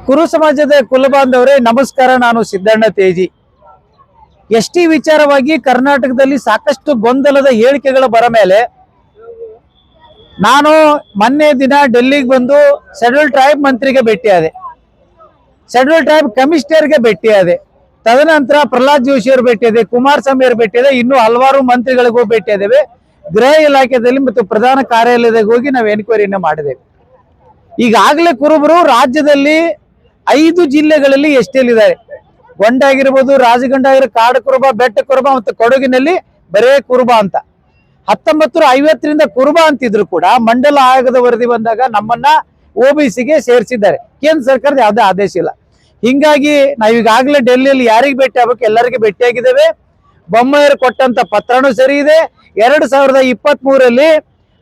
ಕುರು ಸಮಾಜದ ಕುಲಬಾಂಧವರೇ ನಮಸ್ಕಾರ. ನಾನು ಸಿದ್ದಣ್ಣ ತೇಜಿ. ಎಸ್ಟಿ ವಿಚಾರವಾಗಿ ಕರ್ನಾಟಕದಲ್ಲಿ ಸಾಕಷ್ಟು ಗೊಂದಲದ ಹೇಳಿಕೆಗಳ ಬರ ಮೇಲೆ ನಾನು ಮೊನ್ನೆ ದಿನ ಡೆಲ್ಲಿಗೆ ಬಂದು ಶೆಡ್ಯೂಲ್ ಟ್ರೈಬ್ ಮಂತ್ರಿಗೆ ಭೇಟಿಯಾದೆ, ಶೆಡ್ಯೂಲ್ ಟ್ರೈಬ್ ಕಮಿಷನರ್ಗೆ ಭೇಟಿಯಾದೆ, ತದನಂತರ ಪ್ರಹ್ಲಾದ್ ಜೋಶಿ ಅವರು ಭೇಟಿಯಾದೆ, ಕುಮಾರಸ್ವಾಮಿ ಅವರು ಭೇಟಿಯಾದೆ, ಇನ್ನೂ ಹಲವಾರು ಮಂತ್ರಿಗಳಿಗೂ ಭೇಟಿಯಾದೇವೆ. ಗೃಹ ಇಲಾಖೆಯಲ್ಲಿ ಮತ್ತು ಪ್ರಧಾನ ಕಾರ್ಯಾಲಯದಾಗ ಹೋಗಿ ನಾವು ಎನ್ಕ್ವೈರಿಯನ್ನು ಮಾಡಿದ್ದೇವೆ. ಈಗಾಗಲೇ ಕುರುಬರು ರಾಜ್ಯದಲ್ಲಿ 5 ಜಿಲ್ಲೆಗಳಲ್ಲಿ ಎಸ್ಟಿಯಲ್ಲಿದ್ದಾರೆ. ಗೊಂಡ ಆಗಿರ್ಬೋದು, ರಾಜಗೊಂಡ ಆಗಿರ್ಬೋದು, ಕಾಡು ಕುರುಬ, ಬೆಟ್ಟ ಕುರುಬ ಮತ್ತು ಕೊಡಗಿನಲ್ಲಿ ಬರೇ ಕುರುಬ ಅಂತ. 1950ರಿಂದ ಕುರುಬ ಅಂತಿದ್ರು ಕೂಡ ಮಂಡಲ ಆಯೋಗದ ವರದಿ ಬಂದಾಗ ನಮ್ಮನ್ನ OBCಗೆ ಸೇರಿಸಿದ್ದಾರೆ. ಕೇಂದ್ರ ಸರ್ಕಾರದ ಯಾವುದೇ ಆದೇಶ ಇಲ್ಲ. ಹಿಂಗಾಗಿ ನಾವೀಗಾಗಲೇ ಡೆಲ್ಲಿಯಲ್ಲಿ ಯಾರಿಗೆ ಭೇಟಿ ಆಗ್ಬೇಕು ಎಲ್ಲರಿಗೆ ಭೇಟಿಯಾಗಿದ್ದೇವೆ. ಬೊಮ್ಮಾಯಿಯವರು ಕೊಟ್ಟಂತ ಪತ್ರನೂ ಸರಿ ಇದೆ. 2023ರಲ್ಲಿ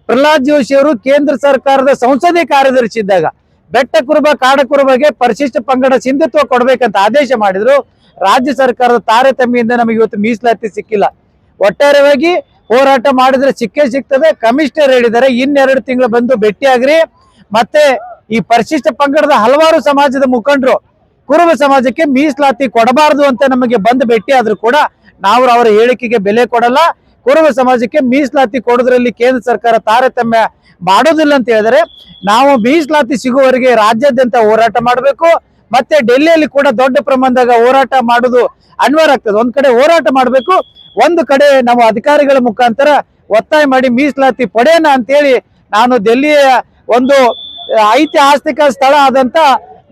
ಪ್ರಹ್ಲಾದ್ ಜೋಶಿ ಅವರು ಕೇಂದ್ರ ಸರ್ಕಾರದ ಸಂಸದೀಯ ಕಾರ್ಯದರ್ಶಿ ಇದ್ದಾಗ ಬೆಟ್ಟ ಕುರುಬ ಕಾಡ ಕುರುಬಗೆ ಪರಿಶಿಷ್ಟ ಪಂಗಡ ಸಿಂಧುತ್ವ ಕೊಡ್ಬೇಕಂತ ಆದೇಶ ಮಾಡಿದ್ರು. ರಾಜ್ಯ ಸರ್ಕಾರದ ತಾರತಮ್ಯದಿಂದ ನಮಗೆ ಇವತ್ತು ಮೀಸಲಾತಿ ಸಿಕ್ಕಿಲ್ಲ. ಒಟ್ಟಾರೆಯಾಗಿ ಹೋರಾಟ ಮಾಡಿದ್ರೆ ಸಿಕ್ಕೇ ಸಿಗ್ತದೆ. ಕಮಿಷನರ್ ಹೇಳಿದ್ದಾರೆ ಇನ್ನೆರಡು ತಿಂಗಳು ಬಂದು ಭೇಟಿಯಾಗ್ರಿ. ಮತ್ತೆ ಈ ಪರಿಶಿಷ್ಟ ಪಂಗಡದ ಹಲವಾರು ಸಮಾಜದ ಮುಖಂಡರು ಕುರುಬ ಸಮಾಜಕ್ಕೆ ಮೀಸಲಾತಿ ಕೊಡಬಾರದು ಅಂತ ನಮಗೆ ಬಂದು ಭೇಟಿ ಆದ್ರೂ ಕೂಡ ನಾವು ಅವರ ಹೇಳಿಕೆಗೆ ಬೆಲೆ ಕೊಡಲ್ಲ. ಕುರುಬ ಸಮಾಜಕ್ಕೆ ಮೀಸಲಾತಿ ಕೊಡೋದ್ರಲ್ಲಿ ಕೇಂದ್ರ ಸರ್ಕಾರ ತಾರತಮ್ಯ ಮಾಡೋದಿಲ್ಲ ಅಂತ ಹೇಳಿದರೆ ನಾವು ಮೀಸಲಾತಿ ಸಿಗುವವರೆಗೆ ರಾಜ್ಯಾದ್ಯಂತ ಹೋರಾಟ ಮಾಡಬೇಕು. ಮತ್ತೆ ಡೆಲ್ಲಿಯಲ್ಲಿ ಕೂಡ ದೊಡ್ಡ ಪ್ರಮಾಣದಾಗ ಹೋರಾಟ ಮಾಡೋದು ಅನಿವಾರ್ಯ ಆಗ್ತದೆ. ಒಂದ್ ಕಡೆ ಹೋರಾಟ ಮಾಡಬೇಕು, ಒಂದು ಕಡೆ ನಾವು ಅಧಿಕಾರಿಗಳ ಮುಖಾಂತರ ಒತ್ತಾಯ ಮಾಡಿ ಮೀಸಲಾತಿ ಪಡೆಯೋಣ ಅಂತೇಳಿ ನಾನು ಡೆಲ್ಲಿಯ ಒಂದು ಐತಿಹಾಸಿಕ ಸ್ಥಳ ಆದಂತ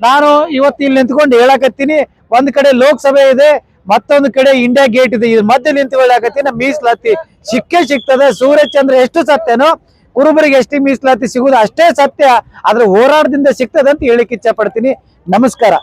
ನಾನು ಇವತ್ತು ಇಲ್ಲಿ ನಿಂತ್ಕೊಂಡು ಹೇಳಕತ್ತೀನಿ. ಒಂದ್ ಕಡೆ ಲೋಕಸಭೆ ಇದೆ, ಮತ್ತೊಂದು ಕಡೆ ಇಂಡಿಯಾ ಗೇಟ್ ಇದೆ. ಇದು ಮಧ್ಯೆ ನಿಂತು ಹೇಳಕತ್ತೀನಿ ಮೀಸಲಾತಿ ಸಿಕ್ಕೇ ಸಿಗ್ತದೆ. ಸೂರ್ಯಚಂದ್ರ ಎಷ್ಟು ಸತ್ಯನೋ ಕುರುಬರಿಗೆ ಎಷ್ಟು ಮೀಸಲಾತಿ ಸಿಗುವುದು ಅಷ್ಟೇ ಸತ್ಯ. ಆದ್ರೆ ಹೋರಾಟದಿಂದ ಸಿಗ್ತದೆ ಅಂತ ಹೇಳಿಕ್ಕೆ ಇಚ್ಛೆ ಪಡ್ತೀನಿ. ನಮಸ್ಕಾರ.